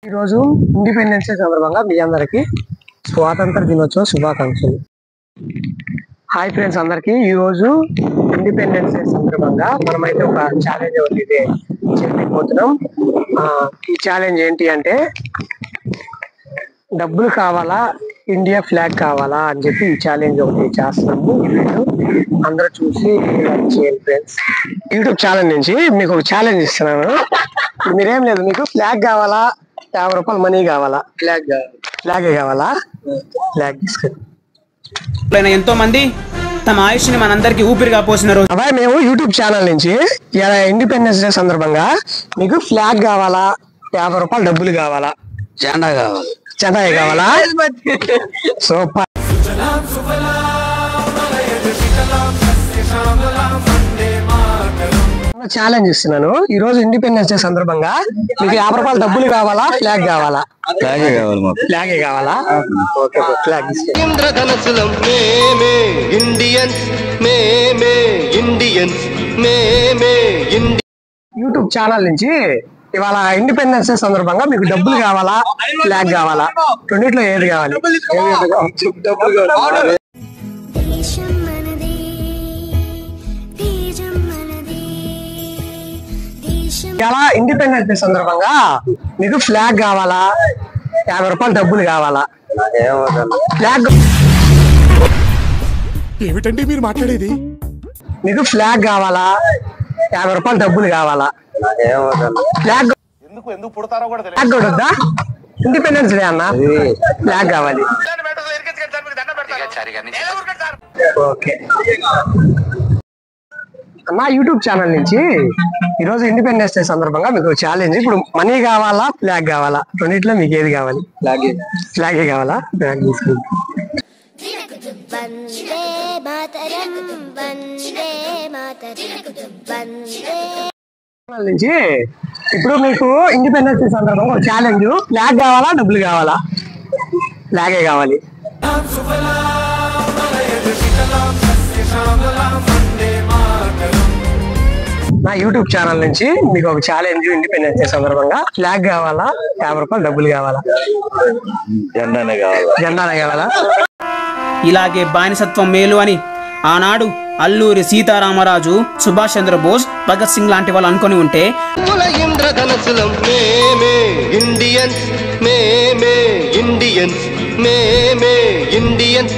ఈ రోజు independence day సందర్భంగా మీ అందరికి స్వాతంత్ర దినోత్సవ శుభాకాంక్షలు. హాయ్ ఫ్రెండ్స్ అందరికి, ఈ రోజు ఇండిపెండెన్స్ డే సందర్భంగా మనమైతే ఒక ఛాలెంజ్ ఒకటి చేయబోతున్నాం. ఈ ఛాలెంజ్ ఏంటి అంటే డబ్బులు కావాలా, ఇండియా ఫ్లాగ్ కావాలా అని చెప్పి ఈ ఛాలెంజ్ ఒకటి చేస్తున్నాము. ఈ వీడియో అందరూ చూసి లైక్ చేయండి ఫ్రెండ్స్. యూట్యూబ్ ఛానల్ నుంచి మీకు ఒక ఛాలెంజ్ ఇస్తున్నాను. మీరేం లేదు, మీకు ఫ్లాగ్ కావాలా, 50 రూపాయలు మనీ కావాలా? ఫ్లాగే కావాలా? ఫ్లాగ్ తీసుకొని ఎంతో మంది తమ ఆయుష్ని మనందరికి ఊపిరిగా పోసిన రోజు. అబ్బాయి, మేము యూట్యూబ్ ఛానల్ నుంచి ఇండిపెండెన్స్ డే సందర్భంగా మీకు ఫ్లాగ్ కావాలా, 50 రూపాయలు డబ్బులు కావాలా? జెండా కావాలి. జెండా కావాలా? సూపర్. ఛాలెంజ్ ఇస్తున్నాను. ఈ రోజు ఇండిపెండెన్స్ డే సందర్భంగా మీకు 50 రూపాయలు డబ్బులు కావాలా, ఫ్లాగ్ కావాలా? ఫ్లాగే కావాలా? ఓకే, ఫ్లాగ్ యూట్యూబ్ ఛానల్ నుంచి ఇవాళ ఇండిపెండెన్స్ డే సందర్భంగా మీకు డబ్బులు కావాలా, ఫ్లాగ్ కావాలా? రెండిట్లో ఏది కావాలి? ఇలా ఇండిపెండెన్స్ డే సందర్భంగా మీకు ఫ్లాగ్ కావాలా, 50 రూపాయలు డబ్బులు కావాలా? ఫ్లాగ్ ఏమిటండి మీరు మాట్లాడేది? మీకు ఫ్లాగ్ కావాలా, 50 రూపాయలు డబ్బులు కావాలా? ఫ్లాగ్ ఫ్లాగ్ కూడా వద్దా? ఇండిపెండెన్స్ డే అన్న, ఫ్లాగ్ కావాలి. ఓకే అన్న, యూట్యూబ్ ఛానల్ నుంచి ఈరోజు ఇండిపెండెన్స్ డే సందర్భంగా మీకు ఛాలెంజ్. ఇప్పుడు మనీ కావాలా, ఫ్లాగ్ కావాలా? రెండిట్లో మీకు ఏది కావాలి? ఫ్లాగే కావాలా? ఫ్లాగ్ తీసుకుంటాం నుంచి. ఇప్పుడు మీకు ఇండిపెండెన్స్ డే సందర్భంగా ఒక ఛాలెంజ్. ఫ్లాగ్ కావాలా, డబ్బులు కావాలా? ఫ్లాగే కావాలి. నా యూట్యూబ్ ఛానల్ నుంచి మీకు ఒక ఛాలెంజ్. ఇండిపెండెన్స్ డే సందర్భంగా ఫ్లాగ్ కావాలా, 50 రూపాయలు డబ్బులు కావాలా? జెండానే కావాలా? ఇలాగే బానిసత్వం మేలు అని ఆనాడు అల్లూరి సీతారామరాజు, సుభాష్ చంద్రబోస్, భగత్ సింగ్ లాంటి వాళ్ళు అనుకుని ఉంటే ఇండియన్స్